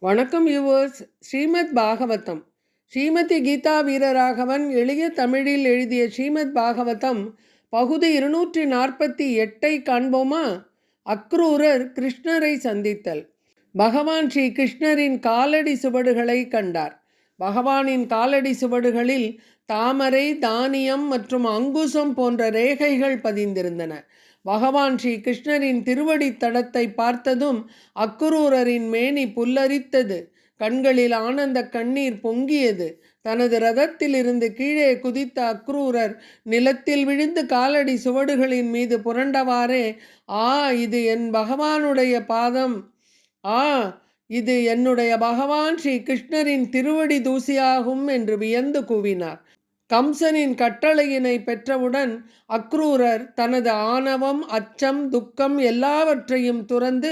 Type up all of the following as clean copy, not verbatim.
வணக்கம் யுவர்ஸ். ஸ்ரீமத் பாகவதம். ஸ்ரீமதி கீதா வீரராகவன் எளிய தமிழில் எழுதிய ஸ்ரீமத் பாகவதம் பகுதி 248 காண்போமா? அக்ரூரர் கிருஷ்ணரை சந்தித்தல். பகவான் ஸ்ரீ கிருஷ்ணரின் காலடி சுவடுகளை கண்டார். பகவானின் காலடி சுவடுகளில் தாமரை, தானியம் மற்றும் அங்குசம் போன்ற ரேகைகள் பதிந்திருந்தன. பகவான் ஸ்ரீ கிருஷ்ணரின் திருவடி தடத்தை பார்த்ததும் அக்ரூரரின் மேனி புல்லரித்தது. கண்களில் ஆனந்த கண்ணீர் பொங்கியது. தனது ரதத்திலிருந்து கீழே குதித்த அக்ரூரர் நிலத்தில் விழுந்து காலடி சுவடுகளின் மீது புரண்டவாறே, ஆ, இது என் பகவானுடைய பாதம்! ஆ, இது என்னுடைய பகவான் ஸ்ரீ கிருஷ்ணரின் திருவடி தூசியாகும் என்று வியந்து கூவினார். கம்சனின் கட்டளையினை பெற்றவுடன் அக்ரூரர் தனது ஆணவம், அச்சம், துக்கம் எல்லாவற்றையும் துறந்து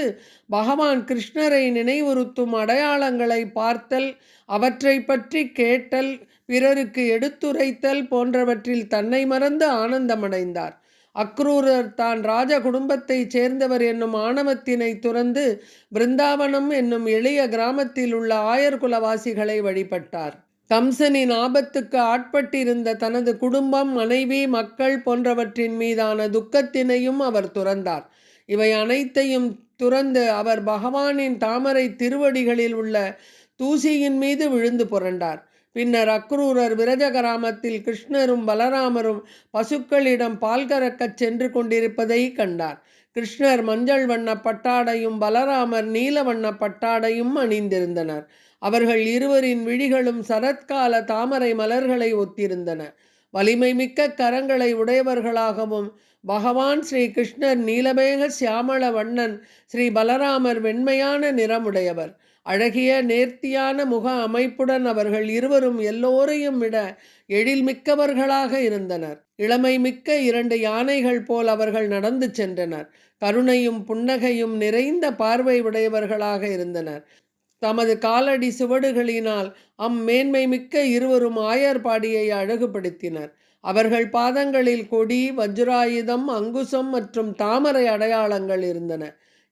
பகவான் கிருஷ்ணரை நினைவுறுத்தும் அடையாளங்களை பார்த்தல், அவற்றை பற்றி கேட்டல், பிறருக்கு எடுத்துரைத்தல் போன்றவற்றில் தன்னை மறந்து ஆனந்தமடைந்தார். அக்ரூரர் தான் ராஜ குடும்பத்தைச் சேர்ந்தவர் என்னும் ஆணவத்தினை துறந்து பிருந்தாவனம் என்னும் எளிய கிராமத்தில் உள்ள ஆயர்குலவாசிகளை வழிபட்டார். கம்சனின் ஆபத்துக்கு ஆட்பட்டிருந்த தனது குடும்பம், மனைவி, மக்கள் போன்றவற்றின் மீதான துக்கத்தினையும் அவர் துறந்தார். இவை அனைத்தையும் துறந்து அவர் பகவானின் தாமரை திருவடிகளில் உள்ள தூசியின் மீது விழுந்து புரண்டார். பின்னர் அக்ரூரர் விரஜ கிராமத்தில் கிருஷ்ணரும் பலராமரும் பசுக்களிடம் பால் கறக்கச் சென்று கொண்டிருப்பதை கண்டார். கிருஷ்ணர் மஞ்சள் வண்ண பட்டாடையும் பலராமர் நீல வண்ண பட்டாடையும் அணிந்திருந்தனர். அவர்கள் இருவரின் விழிகளும் சரத்கால தாமரை மலர்களை ஒத்திருந்தன. வலிமை மிக்க கரங்களை உடையவர்களாகவும் பகவான் ஸ்ரீ கிருஷ்ணர் நீலமேக சியாமள வண்ணன், ஸ்ரீ பலராமர் வெண்மையான நிறமுடையவர். அழகிய நேர்த்தியான முக அமைப்புடன் அவர்கள் இருவரும் எல்லோரையும் விட எழில்மிக்கவர்களாக இருந்தனர். இளமை மிக்க 2 யானைகள் போல் அவர்கள் நடந்து சென்றனர். கருணையும் புன்னகையும் நிறைந்த பார்வை உடையவர்களாக இருந்தனர். தமது காலடி சுவடுகளினால் அம்மேன்மை மிக்க இருவரும் ஆயர்பாடியை அழகுபடுத்தினர். அவர்கள் பாதங்களில் கொடி, வஜ்ராயுதம், அங்குசம் மற்றும் தாமரை அடையாளங்கள் இருந்தன.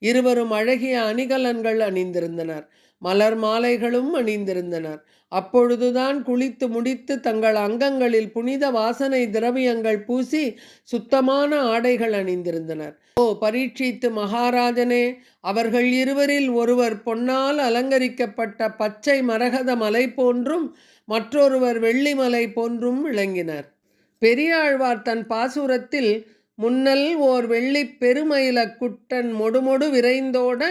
இருவரும் அழகிய அணிகலன்கள் அணிந்திருந்தனர். மலர் மாலைகளும் அணிந்திருந்தனர். அப்பொழுதுதான் குளித்து முடித்து தங்கள் அங்கங்களில் புனித வாசனை திரவியங்கள் பூசி சுத்தமான ஆடைகள் அணிந்திருந்தனர். ஓ பரீட்சித்து மகாராஜனே, அவர்கள் இருவரில் ஒருவர் பொன்னால் அலங்கரிக்கப்பட்ட பச்சை மரகத மலை போன்றும் மற்றொருவர் வெள்ளிமலை போன்றும் விளங்கினர். பெரியாழ்வார் தன் பாசுரத்தில் முன்னல் ஓர் வெள்ளி பெருமயில குட்டன் மொடுமொடு விரைந்தோட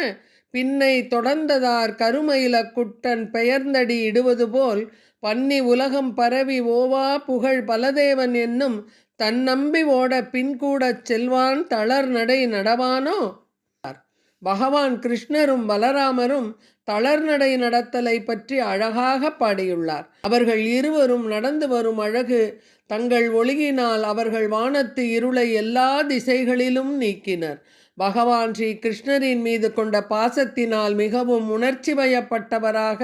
பின்னை தொடர்ந்ததார் கருமயில குட்டன் பெயர்ந்தடி இடுவது போல் பன்னி உலகம் பரவி ஓவா புகழ் பலதேவன் என்னும் தன்னம்பி ஓட பின்கூடச் செல்வான் தளர் நடை நடவானோ. பகவான் கிருஷ்ணரும் பலராமரும் தளர்நடை நடத்தலை பற்றி அழகாக பாடியுள்ளார். அவர்கள் இருவரும் நடந்து வரும் அழகு தங்கள் ஒளியினால் அவர்கள் வானத்து இருளை எல்லா திசைகளிலும் நீக்கினர். பகவான் ஸ்ரீ கிருஷ்ணரின் மீது கொண்ட பாசத்தினால் மிகவும் உணர்ச்சி வயப்பட்டவராக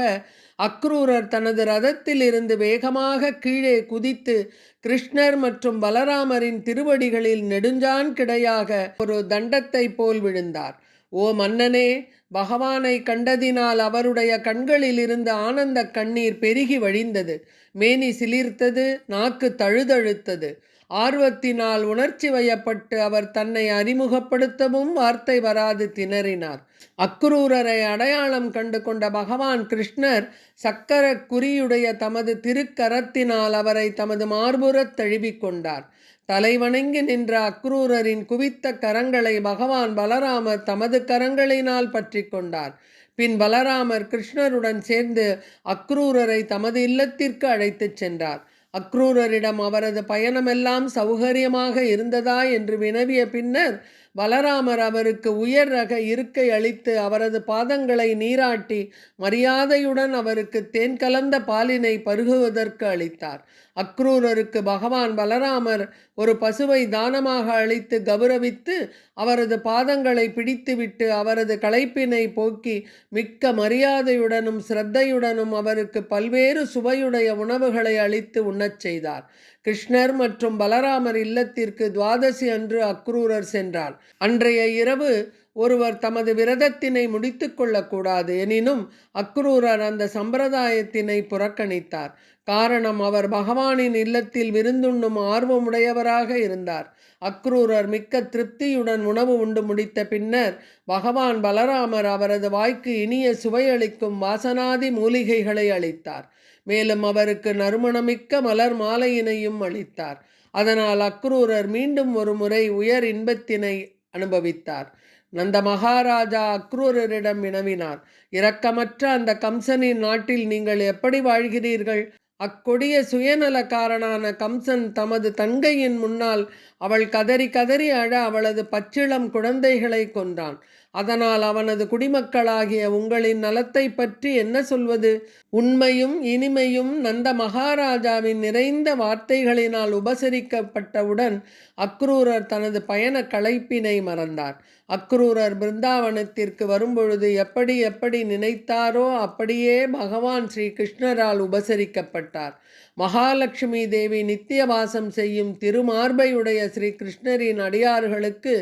அக்ரூரர் தனது ரதத்தில் இருந்து வேகமாக கீழே குதித்து கிருஷ்ணர் மற்றும் பலராமரின் திருவடிகளில் நெடுஞ்சான் கிடையாக ஒரு தண்டத்தை போல் விழுந்தார். ஓ மன்னனே, பகவானை கண்டதினால் அவருடைய கண்களில் இருந்து ஆனந்த கண்ணீர் பெருகி வழிந்தது. மேனி சிலிர்த்தது, நாக்கு தழுதழுத்தது. ஆர்வத்தினால் உணர்ச்சி வயப்பட்டு அவர் தன்னை அறிமுகப்படுத்தவும் வார்த்தை வராது திணறினார். அக்ரூரரை அடையாளம் கண்டு கொண்ட பகவான் கிருஷ்ணர் சக்கர குறியுடைய தமது திருக்கரத்தினால் அவரை தமது மார்புறத் தழுவிக்கொண்டார். தலைவணங்கி நின்ற அக்ரூரரின் குவித்த கரங்களை பகவான் பலராமர் தமது கரங்களினால் பற்றி கொண்டார். பின் பலராமர் கிருஷ்ணருடன் சேர்ந்து அக்ரூரரை தமது இல்லத்திற்கு அழைத்துச் சென்றார். அக்ரூரரிடம் அவரது பயணமெல்லாம் சௌகரியமாக இருந்ததா என்று வினவிய பின்னர் பலராமர் அவருக்கு உயர் ரக இருக்கை அளித்து அவரது பாதங்களை நீராட்டி மரியாதையுடன் அவருக்கு தேன் கலந்த பாலினை பருகுவதற்கு அளித்தார். அக்ரூரருக்கு பகவான் பலராமர் ஒரு பசுவை தானமாக அளித்து கௌரவித்து அவரது பாதங்களை பிடித்துவிட்டு அவரது களைப்பினை போக்கி மிக்க மரியாதையுடனும் சிரத்தையுடனும் அவருக்கு பல்வேறு சுவையுடைய உணவுகளை அளித்து உண்ணச் செய்தார். கிருஷ்ணர் மற்றும் பலராமர் இல்லத்திற்கு துவாதசி அன்று அக்ரூரர் சென்றார். அன்றைய இரவு ஒருவர் தமது விரதத்தினை முடித்து கொள்ளக்கூடாது. எனினும் அக்ரூரர் அந்த சம்பிரதாயத்தினை புறக்கணித்தார். காரணம், அவர் பகவானின் இல்லத்தில் விருந்துண்ணும் ஆர்வமுடையவராக இருந்தார். அக்ரூரர் மிக்க திருப்தியுடன் உணவு உண்டு முடித்த பின்னர் பகவான் பலராமர் அவரது வாய்க்கு இனிய சுவையளிக்கும் வாசனாதி மூலிகைகளை அளித்தார். மேலும் அவருக்கு நறுமணமிக்க மலர் மாலையினையும் அளித்தார். அதனால் அக்ரூரர் மீண்டும் ஒரு முறை உயர் இன்பத்தினை அனுபவித்தார். நந்த மகாராஜா அக்ரூரரிடம் வினவினார், இரக்கமற்ற அந்த கம்சனின் நாட்டில் நீங்கள் எப்படி வாழ்கிறீர்கள்? அக்கொடிய சுயநலக்காரனான கம்சன் தமது தங்கையின் முன்னால் அவள் கதறி கதறி அழ அவளது பச்சிளம் குழந்தைகளை கொன்றான். அதனால் அவனது குடிமக்களாகிய உங்களின் நலத்தை பற்றி என்ன சொல்வது? உண்மையும் இனிமையும் நந்த மகாராஜாவின் நிறைந்த வார்த்தைகளினால் உபசரிக்கப்பட்டவுடன் அக்ரூரர் தனது பயண களைப்பினை மறந்தார். அக்ரூரர் பிருந்தாவனத்திற்கு வரும்பொழுது எப்படி எப்படி நினைத்தாரோ அப்படியே பகவான் ஸ்ரீ கிருஷ்ணரால் உபசரிக்கப்பட்டார். மகாலட்சுமி தேவி நித்தியவாசம் செய்யும் திருமார்பையுடைய ஸ்ரீ கிருஷ்ணரின் அடியார்களுக்கு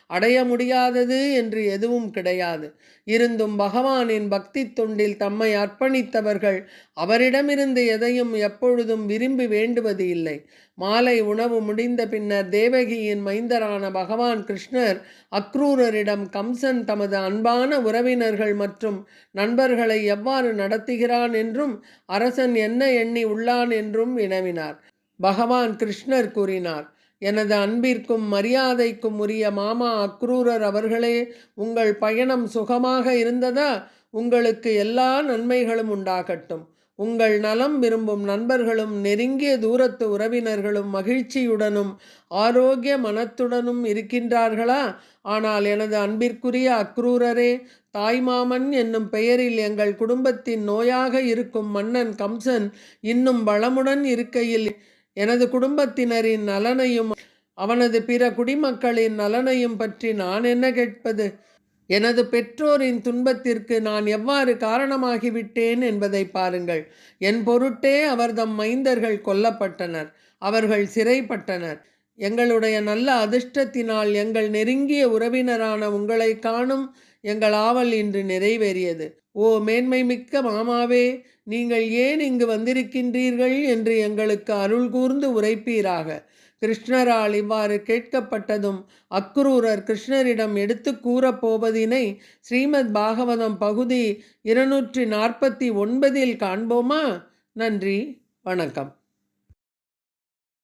அடைய முடியாதது என்று எதுவும் கிடையாது. இருந்தும் பகவானின் பக்தி தொண்டில் தம்மை அர்ப்பணித்தவர்கள் அவரிடமிருந்து எதையும் எப்பொழுதும் விரும்பி வேண்டுவது இல்லை. மாலை உணவு முடிந்த பின்னர் தேவகியின் மைந்தரான பகவான் கிருஷ்ணர் அக்ரூரரிடம் கம்சன் தமது அன்பான உறவினர்கள் மற்றும் நண்பர்களை எவ்வாறு நடத்துகிறான் என்றும் அரசன் என்ன எண்ணி உள்ளான் என்றும் வினவினார். பகவான் கிருஷ்ணர் கூறினார், எனது அன்பிற்கும் மரியாதைக்கும் உரிய மாமா அக்ரூரர் அவர்களே, உங்கள் பயணம் சுகமாக இருந்ததா? உங்களுக்கு எல்லா நன்மைகளும் உண்டாகட்டும். உங்கள் நலம் விரும்பும் நண்பர்களும் நெருங்கிய தூரத்து உறவினர்களும் மகிழ்ச்சியுடனும் ஆரோக்கிய மனத்துடனும் இருக்கின்றார்களா? ஆனால் எனது அன்பிற்குரிய அக்ரூரரே, தாய்மாமன் என்னும் பெயரில் எங்கள் குடும்பத்தின் நோயாக இருக்கும் மன்னன் கம்சன் இன்னும் வளமுடன் இருக்கையில் எனது குடும்பத்தினரின் நலனையும் அவனது பிற குடிமக்களின் நலனையும் பற்றி நான் என்ன கேட்பது? எனது பெற்றோரின் துன்பத்திற்கு நான் எவ்வாறு காரணமாகிவிட்டேன் என்பதை பாருங்கள். என் பொருட்டே அவர்தம் மைந்தர்கள் கொல்லப்பட்டனர், அவர்கள் சிறைப்பட்டனர். எங்களுடைய நல்ல அதிர்ஷ்டத்தினால் எங்கள் நெருங்கிய உறவினரான உங்களை காணும் எங்கள் ஆவல் இன்று நிறைவேறியது. ஓ மேன்மை மிக்க மாமாவே, நீங்கள் ஏன் இங்கு வந்திருக்கின்றீர்கள் என்று எங்களுக்கு அருள் கூர்ந்து உரைப்பீராக. கிருஷ்ணரால் இவ்வாறு கேட்கப்பட்டதும் அக்ரூரர் கிருஷ்ணரிடம் எடுத்து கூறப்போவதினை ஸ்ரீமத் பாகவதம் பகுதி 249 காண்போமா? நன்றி, வணக்கம்.